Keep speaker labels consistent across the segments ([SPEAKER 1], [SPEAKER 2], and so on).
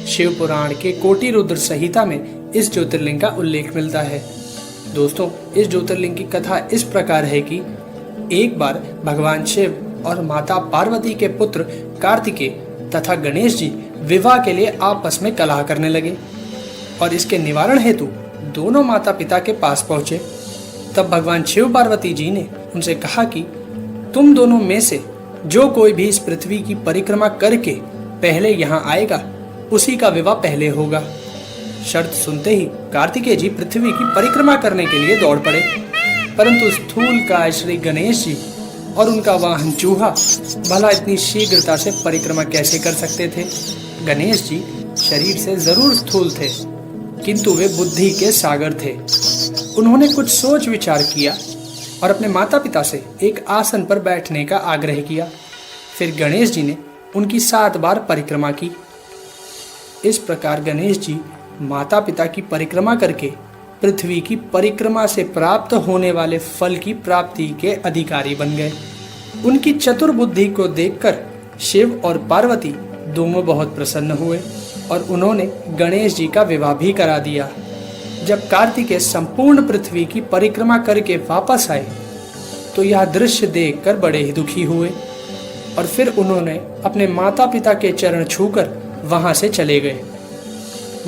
[SPEAKER 1] शिव पुराण के कोटि रुद्र संहिता में इस ज्योतिर्लिंग का उल्लेख मिलता है। दोस्तों, इस ज्योतिर्लिंग की कथा इस प्रकार है कि एक बार भगवान शिव और माता पार्वती के पुत्र कार्तिकेय तथा गणेश जी विवाह के लिए आपस में कलह करने लगे और इसके निवारण हेतु दोनों माता पिता के पास पहुंचे। तब भगवान शिव पार्वती जी ने उनसे कहा कि तुम दोनों में से जो कोई भी इस पृथ्वी की परिक्रमा करके पहले यहाँ आएगा उसी का विवाह पहले होगा। शर्त सुनते ही कार्तिकेय जी पृथ्वी की परिक्रमा करने के लिए दौड़ पड़े, परंतु स्थूलकाय श्री गणेश जी और उनका वाहन चूहा भला इतनी शीघ्रता से परिक्रमा कैसे कर सकते थे। गणेश जी शरीर से जरूर स्थूल थे, किंतु वे बुद्धि के सागर थे। उन्होंने कुछ सोच विचार किया और अपने माता पिता से एक आसन पर बैठने का आग्रह किया। फिर गणेश जी ने उनकी 7 बार परिक्रमा की। इस प्रकार गणेश जी माता पिता की परिक्रमा करके पृथ्वी की परिक्रमा से प्राप्त होने वाले फल की प्राप्ति के अधिकारी बन गए। उनकी चतुर बुद्धि को देखकर शिव और पार्वती दोनों बहुत प्रसन्न हुए और उन्होंने गणेश जी का विवाह भी करा दिया। जब कार्तिकेय संपूर्ण पृथ्वी की परिक्रमा करके वापस आए तो यह दृश्य देखकर बड़े ही दुखी हुए और फिर उन्होंने अपने माता पिता के चरण छूकर वहां से चले गए।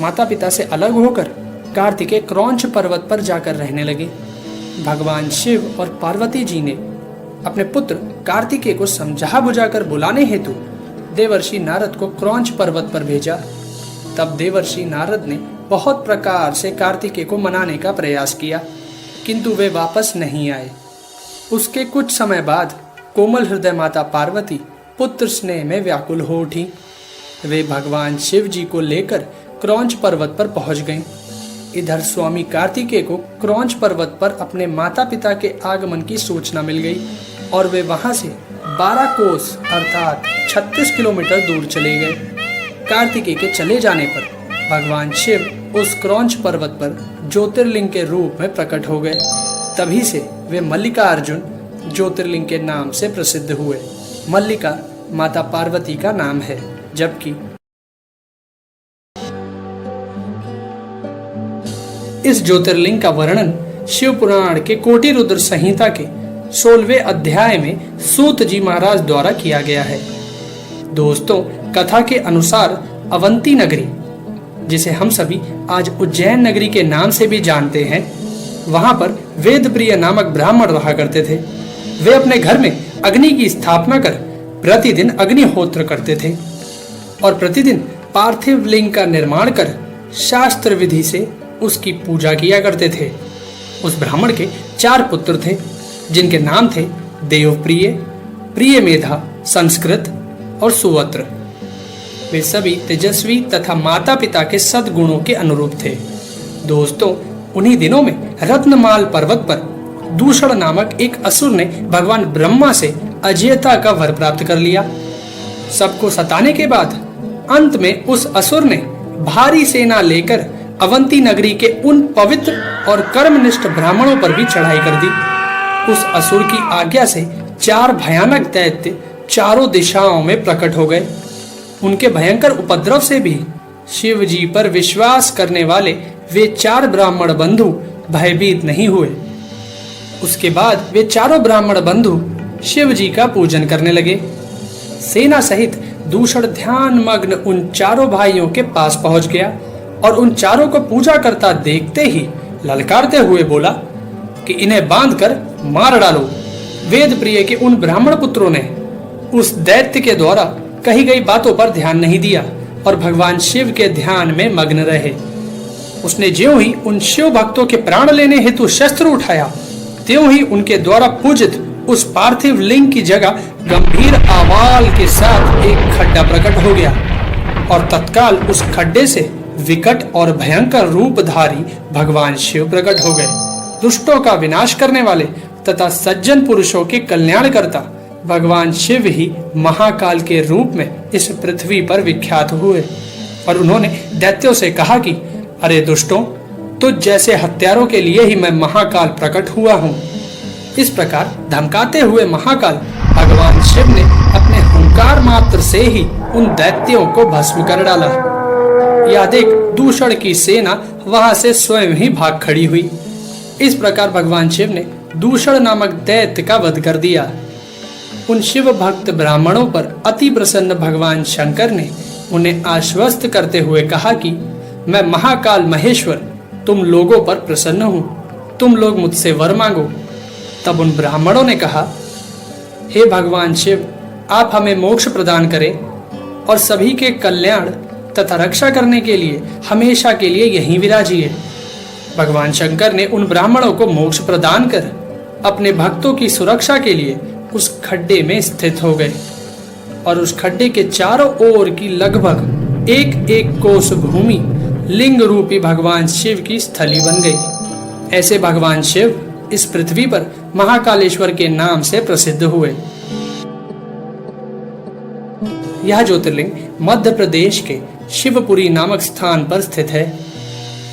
[SPEAKER 1] माता पिता से अलग होकर कार्तिकेय क्रौंच पर्वत पर जाकर रहने लगे। भगवान शिव और पार्वती जी ने अपने पुत्र कार्तिकेय को समझा बुझाकर बुलाने हेतु देवर्षि नारद को क्रौंच पर्वत पर भेजा। तब देवर्षि नारद ने बहुत प्रकार से कार्तिकेय को मनाने का प्रयास किया, किंतु वे वापस नहीं आए। उसके कुछ समय बाद कोमल हृदय माता पार्वती पुत्र स्नेह में व्याकुल हो उठी। वे भगवान शिव जी को लेकर क्रौंच पर्वत पर पहुंच गईं। इधर स्वामी कार्तिकेय को क्रौंच पर्वत पर अपने माता पिता के आगमन की सूचना मिल गई और वे वहां से 12 कोस अर्थात 36 किलोमीटर दूर चले गए। कार्तिकेय के चले जाने पर भगवान शिव उस क्रौंच पर्वत पर ज्योतिर्लिंग के रूप में प्रकट हो गए। तभी से वे मल्लिकार्जुन ज्योतिर्लिंग के नाम से प्रसिद्ध हुए। मल्लिका माता पार्वती का नाम है, जबकि इस ज्योतिर्लिंग का वर्णन शिव पुराण के कोटि रुद्र संहिता के 16वें अध्याय में सूत जी महाराज द्वारा किया गया है। दोस्तों, कथा के अनुसार अवंती नगरी, जिसे हम सभी आज उज्जैन नगरी के नाम से भी जानते हैं, वहां पर वेदप्रिय नामक ब्राह्मण रहा करते थे। वे अपने घर में अग्नि की स्थापना कर प्रतिदिन अग्निहोत्र करते थे और प्रतिदिन पार्थिव लिंग का निर्माण कर शास्त्र विधि से उसकी पूजा किया करते थे। उस ब्राह्मण के 4 पुत्र थे, जिनके नाम थे देवप्रिय, प्रियमेधा, संस्कृत और सुवत्र। वे सभी तेजस्वी तथा माता पिता के सद्गुणों के अनुरूप थे। दोस्तों, उन्हीं दिनों में रत्नमाल पर्वत पर दूषण नामक एक असुर ने भगवान ब्रह्मा से अजेयता का वर प्राप्त कर लिया। सबको सताने के बाद अंत में उस असुर ने भारी सेना लेकर अवंती नगरी के उन पवित्र और कर्मनिष्ठ ब्राह्मणों पर भी चढ़ाई कर दी। उस असुर की आज्ञा से 4 भयानक दैत्य चारों दिशाओं में प्रकट हो गए। उनके भयंकर उपद्रव से भी शिव जी पर विश्वास करने वाले वे 4 ब्राह्मण बंधु भयभीत नहीं हुए। उसके बाद वे चारों ब्राह्मण बंधु शिव जी का पूजन करने लगे। सेना सहित दूषण ध्यान मग्न उन चारों भाइयों के पास पहुंच गया और उन चारों को पूजा करता देखते ही ललकारते हुए बोला कि इन्हें बांधकर मार डालो। वेद प्रिय के उन ब्राह्मण पुत्रों ने उस दैत्य के द्वारा कही गई बातों पर ध्यान नहीं दिया और भगवान शिव के ध्यान में मग्न रहे। उसने ज्यों ही उन शिव भक्तों के प्राण लेने हेतु शस्त्र उठाया, त्यों ही उनके द्वारा पूजित उस पार्थिव लिंग की जगह गंभीर आवाज के साथ एक खड्डा प्रकट हो गया और तत्काल उस खड्डे से विकट और भयंकर रूपधारी भगवान शिव प्रकट हो गए। दुष्टों का विनाश करने वाले तथा सज्जन पुरुषों के कल्याणकर्ता भगवान शिव ही महाकाल के रूप में इस पृथ्वी पर विख्यात हुए और उन्होंने दैत्यों से कहा कि अरे दुष्टों, तुझ जैसे हत्यारों के लिए ही मैं महाकाल प्रकट हुआ हूँ। इस प्रकार धमकाते हुए महाकाल भगवान शिव ने अपने हुंकार मात्र से ही उन दैत्यों को भस्म कर डाला। यह देख दूषण की सेना वहां से स्वयं ही भाग खड़ी हुई। इस प्रकार भगवान शिव ने दूषण नामक दैत्य का वध कर दिया। उन शिव भक्त ब्राह्मणों पर अति प्रसन्न भगवान शंकर ने उन्हें आश्वस्त करते हुए कहा कि मैं महाकाल महेश्वर तुम लोगों पर प्रसन्न हूँ, तुम लोग मुझसे वर मांगो। तब उन ब्राह्मणों ने कहा, हे भगवान शिव, आप हमें मोक्ष प्रदान करें और सभी के कल्याण तथा रक्षा करने के लिए हमेशा के लिए यहीं विराजिए। भगवान शंकर ने उन ब्राह्मणों को मोक्ष प्रदान कर अपने भक्तों की सुरक्षा के लिए उस खड्डे में स्थित हो गए और उस खड्डे के चारों ओर की लगभग एक एक कोस भूमि लिंग रूपी भगवान शिव की स्थली बन गई। ऐसे भगवान शिव इस पृथ्वी पर महाकालेश्वर के नाम से प्रसिद्ध हुए। यह ज्योतिर्लिंग मध्य प्रदेश के शिवपुरी नामक स्थान पर स्थित है।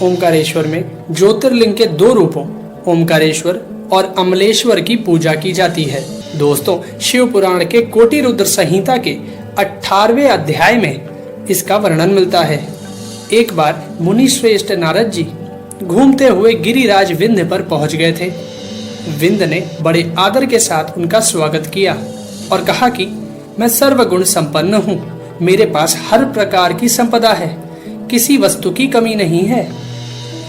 [SPEAKER 1] ओमकारेश्वर में ज्योतिर्लिंग के दो रूपों ओमकारेश्वर और अमलेश्वर की पूजा की जाती है। दोस्तों, शिव पुराण के कोटि रुद्र संहिता के 18वें अध्याय में इसका वर्णन मिलता है। एक बार मुनि श्रेष्ठ नारद जी घूमते हुए गिरिराज विंध्य पर पहुंच गए थे। विंध्य ने बड़े आदर के साथ उनका स्वागत किया और कहा कि मैं सर्वगुण संपन्न हूँ, मेरे पास हर प्रकार की संपदा है, किसी वस्तु की कमी नहीं है।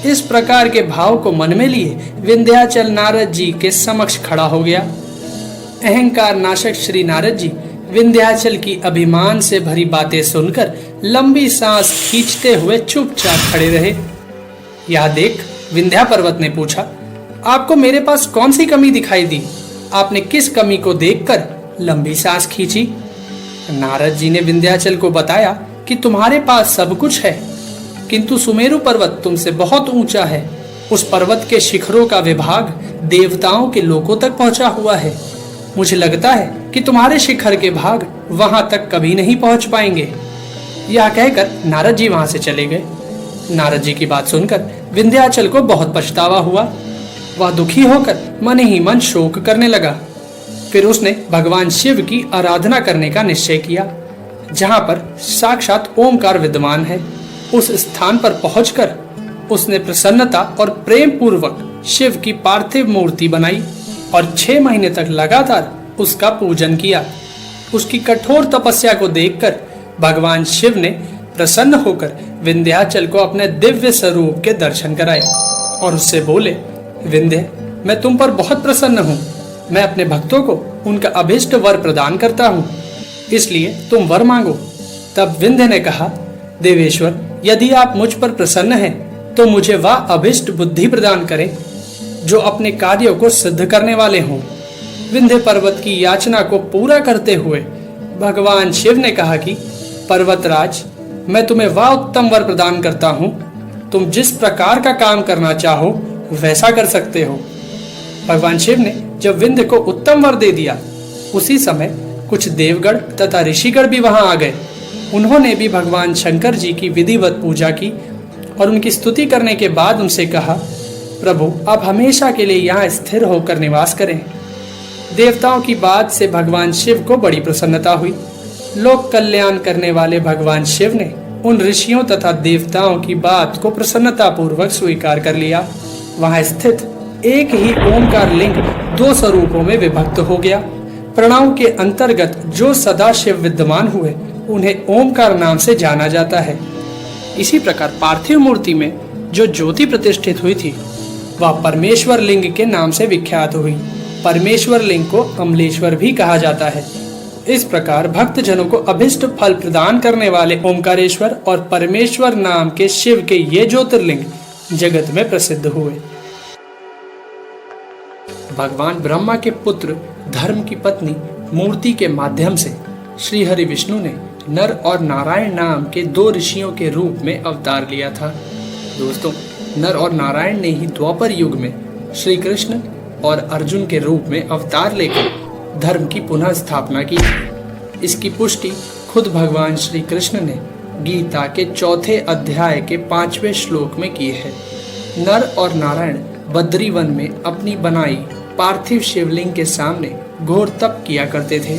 [SPEAKER 1] इस प्रकार के भाव को मन में लिए विंध्याचल नारद जी के समक्ष खड़ा हो गया। अहंकार नाशक श्री नारद जी विंध्याचल की अभिमान से भरी बातें सुनकर लंबी सांस खींचते हुए चुपचाप खड़े रहे। यह देख विंध्या पर्वत ने पूछा, आपको मेरे पास कौन सी कमी दिखाई दी? आपने किस कमी को देखकर लंबी सांस खींची? नारद जी ने विंध्याचल को बताया कि तुम्हारे पास सब कुछ है, किंतु सुमेरु पर्वत तुमसे बहुत ऊंचा है। उस पर्वत के शिखरों का विभाग देवताओं के लोकों तक पहुंचा हुआ है। मुझे लगता है कि तुम्हारे शिखर के भाग वहां तक कभी नहीं पहुंच पाएंगे। यह कहकर नारद जी वहां से चले गए। नारद जी की बात सुनकर विंध्याचल को बहुत पछतावा हुआ। वह दुखी होकर मन ही मन शोक करने लगा। फिर उसने भगवान शिव की आराधना करने का निश्चय किया, जहां पर साक्षात ओमकार विद्यमान है। उस स्थान पर पहुंचकर उसने प्रसन्नता और प्रेम पूर्वक शिव की पार्थिव मूर्ति बनाई और 6 महीने तक लगातार उसका पूजन किया। उसकी कठोर तपस्या को देखकर भगवान शिव ने प्रसन्न होकर विंध्याचल को अपने दिव्य स्वरूप के दर्शन कराए और उससे बोले, विंध्य, मैं तुम पर बहुत प्रसन्न हूँ। मैं अपने भक्तों को उनका अभिष्ट वर प्रदान करता हूँ, इसलिए तुम वर मांगो। तब विंध्य ने कहा, देवेश्वर, यदि आप मुझ पर प्रसन्न हैं, तो मुझे वह अभिष्ट बुद्धि प्रदान करें जो अपने कार्यों को सिद्ध करने वाले हों। विंध्य पर्वत की याचना को पूरा करते हुए भगवान शिव ने कहा कि पर्वतराज, मैं तुम्हें वह उत्तम वर प्रदान करता हूँ, तुम जिस प्रकार का काम करना चाहो वैसा कर सकते हो। भगवान शिव ने जब विंध्य को उत्तम वर दे दिया, उसी समय कुछ देवगण तथा ऋषिगण भी वहां आ गए। उन्होंने भी भगवान शंकर जी की विधिवत पूजा की और उनकी स्तुति करने के बाद उनसे कहा, प्रभु, आप हमेशा के लिए यहाँ स्थिर होकर निवास करें। देवताओं की बात से भगवान शिव को बड़ी प्रसन्नता हुई। लोक कल्याण करने वाले भगवान शिव ने उन ऋषियों तथा देवताओं की बात को प्रसन्नता पूर्वक स्वीकार कर लिया। वहां स्थित एक ही ओमकार लिंग 2 स्वरूपों में विभक्त हो गया। प्रणव के अंतर्गत जो सदा शिव विद्यमान हुए, उन्हें ओमकार नाम से जाना जाता है। इसी प्रकार पार्थिव मूर्ति में जो ज्योति प्रतिष्ठित हुई थी, वह परमेश्वर लिंग के नाम से विख्यात हुई। परमेश्वर लिंग को अमलेश्वर भी कहा जाता है। इस प्रकार भक्त जनों को अभिष्ट फल प्रदान करने वाले ओमकारेश्वर और परमेश्वर नाम के शिव के ये ज्योतिर्लिंग जगत में प्रसिद्ध हुए। भगवान ब्रह्मा के पुत्र धर्म की पत्नी मूर्ति के माध्यम से श्री हरि विष्णु ने नर और नारायण नाम के 2 ऋषियों के रूप में अवतार लिया था। दोस्तों, नर और नारायण ने ही द्वापर युग में श्री कृष्ण और अर्जुन के रूप में अवतार लेकर धर्म की पुनः स्थापना की। इसकी पुष्टि खुद भगवान श्री कृष्ण ने गीता के 4थे अध्याय के 5वें श्लोक में की है। नर और नारायण बद्री वन में अपनी बनाई पार्थिव शिवलिंग के सामने घोर तप किया करते थे।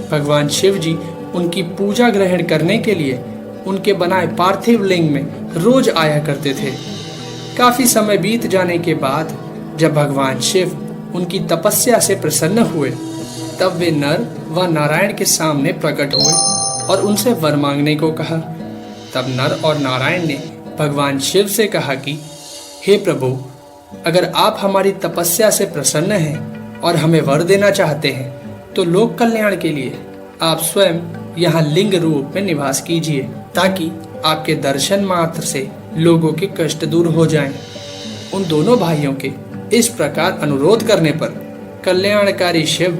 [SPEAKER 1] भगवान शिव जी उनकी पूजा ग्रहण करने के लिए उनके बनाए पार्थिव लिंग में रोज आया करते थे। काफी समय बीत जाने के बाद जब भगवान शिव उनकी तपस्या से प्रसन्न हुए, तब वे नर व नारायण के सामने प्रकट हुए और उनसे वर मांगने को कहा। तब नर और नारायण ने भगवान शिव से कहा कि हे प्रभु, अगर आप हमारी तपस्या से प्रसन्न हैं और हमें वर देना चाहते हैं तो लोक कल्याण के लिए आप स्वयं यहाँ लिंग रूप में निवास कीजिए, ताकि आपके दर्शन मात्र से लोगों के कष्ट दूर हो जाएं। उन दोनों भाइयों के इस प्रकार अनुरोध करने पर कल्याणकारी शिव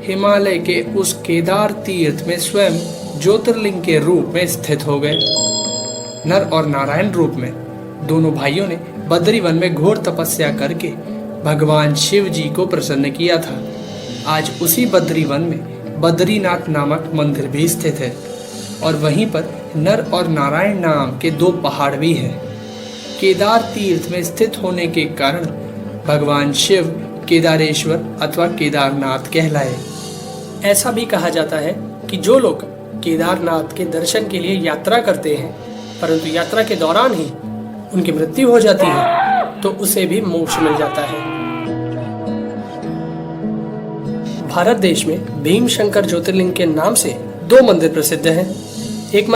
[SPEAKER 1] हिमालय के उस केदार तीर्थ में स्वयं ज्योतिर्लिंग के रूप में स्थित हो गए। नर और नारायण रूप में दोनों भाइयों ने बद्री वन में घोर तपस्या करके भगवान शिव जी को प्रसन्न किया था। आज उसी बद्री वन में बद्रीनाथ नामक मंदिर भी स्थित है और वहीं पर नर और नारायण नाम के 2 पहाड़ भी हैं। केदार तीर्थ में स्थित होने के कारण भगवान शिव केदारेश्वर अथवा केदारनाथ कहलाए। ऐसा भी कहा जाता है कि जो लोग केदारनाथ के दर्शन के लिए यात्रा करते हैं, परंतु यात्रा के दौरान ही उनकी मृत्यु हो जाती है, तो उसे भी मोक्ष मिल जाता है। भारत देश में भीमशंकर ज्योतिर्लिंग के नाम से 2 मंदिर प्रसिद्ध हैं। एक